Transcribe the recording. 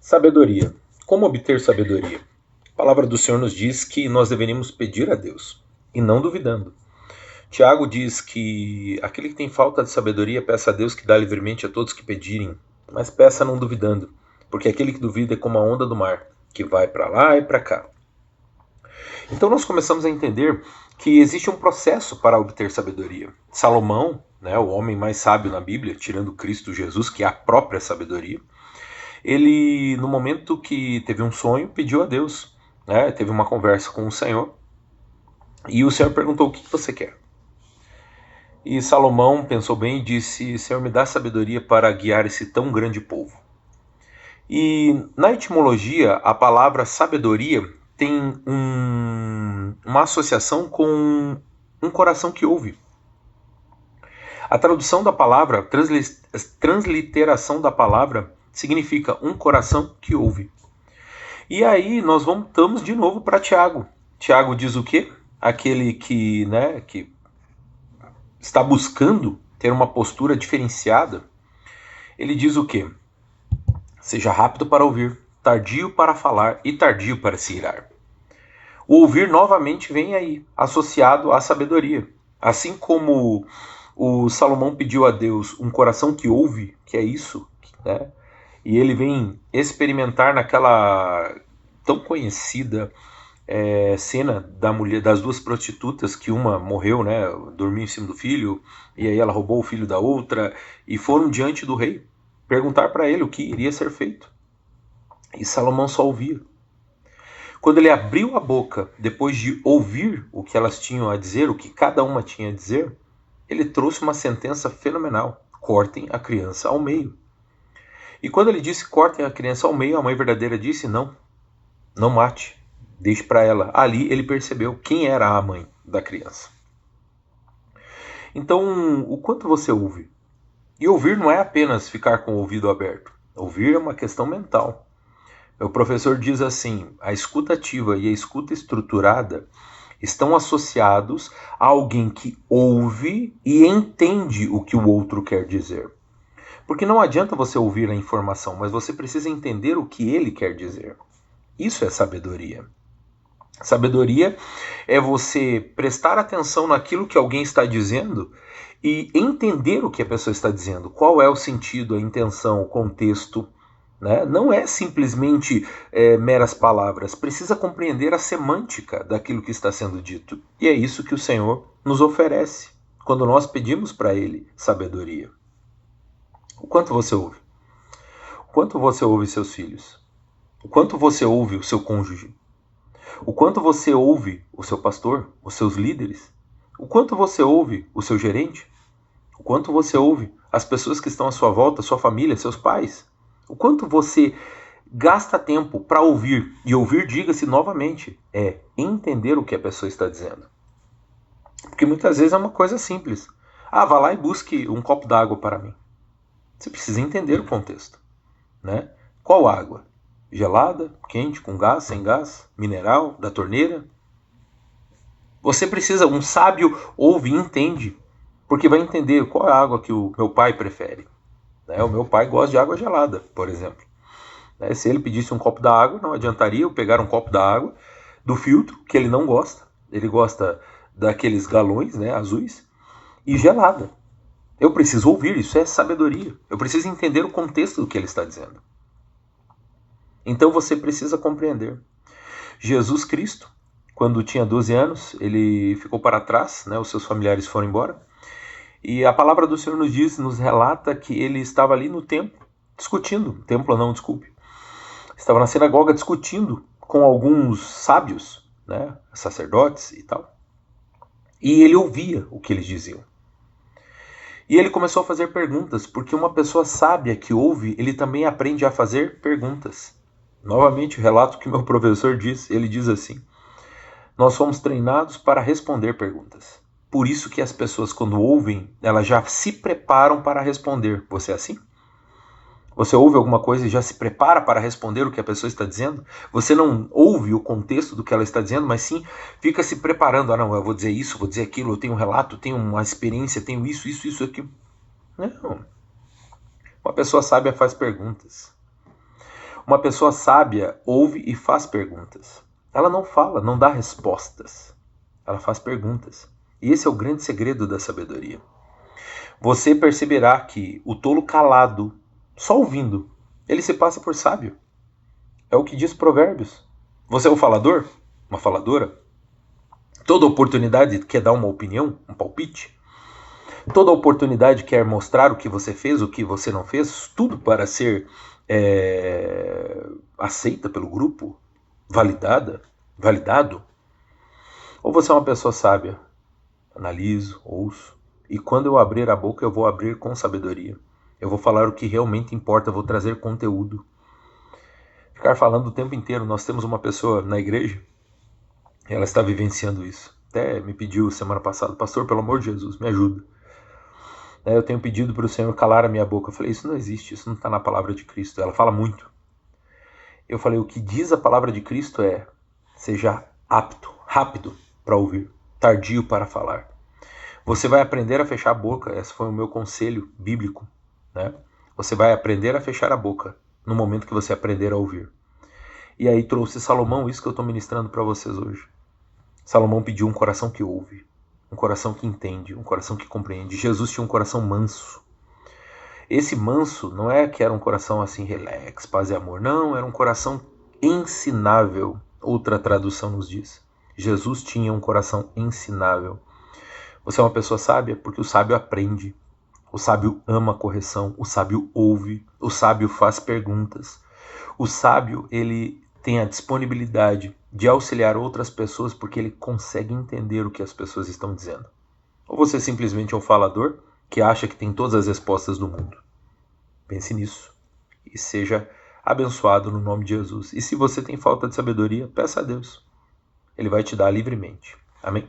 Sabedoria. Como obter sabedoria? A palavra do Senhor nos diz que nós deveríamos pedir a Deus, e não duvidando. Tiago diz que aquele que tem falta de sabedoria, peça a Deus que dá livremente a todos que pedirem, mas peça não duvidando, porque aquele que duvida é como a onda do mar, que vai para lá e para cá. Então nós começamos a entender que existe um processo para obter sabedoria. Salomão, o homem mais sábio na Bíblia, tirando Cristo Jesus, que é a própria sabedoria, ele, no momento que teve um sonho, pediu a Deus, teve uma conversa com o Senhor, e o Senhor perguntou: o que você quer? E Salomão pensou bem e disse: Senhor, me dá sabedoria para guiar esse tão grande povo. E na etimologia, a palavra sabedoria tem uma associação com um coração que ouve. A tradução da palavra, transliteração da palavra, significa um coração que ouve. E aí nós voltamos de novo para Tiago. Tiago diz o quê? Aquele que está buscando ter uma postura diferenciada. Ele diz o quê? Seja rápido para ouvir, tardio para falar e tardio para se irar. O ouvir novamente vem aí, associado à sabedoria. Assim como o Salomão pediu a Deus um coração que ouve, que é isso, e ele vem experimentar naquela tão conhecida cena das duas prostitutas, que uma morreu, dormiu em cima do filho, e aí ela roubou o filho da outra, e foram diante do rei perguntar para ele o que iria ser feito. E Salomão só ouvia. Quando ele abriu a boca, depois de ouvir o que elas tinham a dizer, o que cada uma tinha a dizer, ele trouxe uma sentença fenomenal: cortem a criança ao meio. E quando ele disse cortem a criança ao meio, a mãe verdadeira disse: não mate, deixe para ela. Ali ele percebeu quem era a mãe da criança. Então, o quanto você ouve? E ouvir não é apenas ficar com o ouvido aberto. Ouvir é uma questão mental. Meu professor diz assim: a escuta ativa e a escuta estruturada estão associados a alguém que ouve e entende o que o outro quer dizer. Porque não adianta você ouvir a informação, mas você precisa entender o que ele quer dizer. Isso é sabedoria. Sabedoria é você prestar atenção naquilo que alguém está dizendo e entender o que a pessoa está dizendo. Qual é o sentido, a intenção, o contexto. Não é simplesmente meras palavras. Precisa compreender a semântica daquilo que está sendo dito. E é isso que o Senhor nos oferece quando nós pedimos para Ele sabedoria. O quanto você ouve? O quanto você ouve seus filhos? O quanto você ouve o seu cônjuge? O quanto você ouve o seu pastor, os seus líderes? O quanto você ouve o seu gerente? O quanto você ouve as pessoas que estão à sua volta, sua família, seus pais? O quanto você gasta tempo para ouvir? E ouvir, diga-se novamente, é entender o que a pessoa está dizendo. Porque muitas vezes é uma coisa simples. Vá lá e busque um copo d'água para mim. Você precisa entender o contexto. Qual água? Gelada, quente, com gás, sem gás, mineral, da torneira? Você precisa, um sábio ouve e entende, porque vai entender qual é a água que o meu pai prefere. O meu pai gosta de água gelada, por exemplo. Se ele pedisse um copo d'água, não adiantaria eu pegar um copo d'água do filtro, que ele não gosta. Ele gosta daqueles galões azuis, e gelada. Eu preciso ouvir, isso é sabedoria. Eu preciso entender o contexto do que ele está dizendo. Então você precisa compreender. Jesus Cristo, quando tinha 12 anos, ele ficou para trás, os seus familiares foram embora. E a palavra do Senhor nos relata que ele estava ali no templo, discutindo. Templo não, desculpe. Estava na sinagoga discutindo com alguns sábios, sacerdotes e tal. E ele ouvia o que eles diziam. E ele começou a fazer perguntas, porque uma pessoa sábia que ouve, ele também aprende a fazer perguntas. Novamente, o relato que meu professor diz, ele diz assim: nós fomos treinados para responder perguntas. Por isso que as pessoas, quando ouvem, elas já se preparam para responder. Você é assim? Você ouve alguma coisa e já se prepara para responder o que a pessoa está dizendo? Você não ouve o contexto do que ela está dizendo, mas sim fica se preparando. Não, eu vou dizer isso, vou dizer aquilo, eu tenho um relato, tenho uma experiência, tenho isso, aquilo. Não. Uma pessoa sábia faz perguntas. Uma pessoa sábia ouve e faz perguntas. Ela não fala, não dá respostas. Ela faz perguntas. E esse é o grande segredo da sabedoria. Você perceberá que o tolo calado, só ouvindo, ele se passa por sábio. É o que diz Provérbios. Você é um falador? Uma faladora? Toda oportunidade quer dar uma opinião, um palpite? Toda oportunidade quer mostrar o que você fez, o que você não fez? Tudo para ser aceita pelo grupo? Validado? Ou você é uma pessoa sábia? Analiso, ouço. E quando eu abrir a boca, eu vou abrir com sabedoria. Eu vou falar o que realmente importa, eu vou trazer conteúdo. Ficar falando o tempo inteiro. Nós temos uma pessoa na igreja, ela está vivenciando isso. Até me pediu semana passada, pastor, pelo amor de Jesus, me ajuda. Eu tenho pedido para o Senhor calar a minha boca. Eu falei, isso não existe, isso não está na palavra de Cristo. Ela fala muito. Eu falei, o que diz a palavra de Cristo é, seja apto, rápido para ouvir, tardio para falar. Você vai aprender a fechar a boca, esse foi o meu conselho bíblico, né? Você vai aprender a fechar a boca no momento que você aprender a ouvir. E aí trouxe Salomão, isso que eu estou ministrando para vocês hoje. Salomão pediu um coração que ouve, um coração que entende, um coração que compreende. Jesus tinha um coração manso. Esse manso não é que era um coração assim, relax, paz e amor. Não, era um coração ensinável. Outra tradução nos diz. Jesus tinha um coração ensinável. Você é uma pessoa sábia porque o sábio aprende. O sábio ama a correção. O sábio ouve. O sábio faz perguntas. O sábio, ele tem a disponibilidade de auxiliar outras pessoas porque ele consegue entender o que as pessoas estão dizendo. Ou você simplesmente é um falador que acha que tem todas as respostas do mundo. Pense nisso e seja abençoado no nome de Jesus. E se você tem falta de sabedoria, peça a Deus. Ele vai te dar livremente. Amém?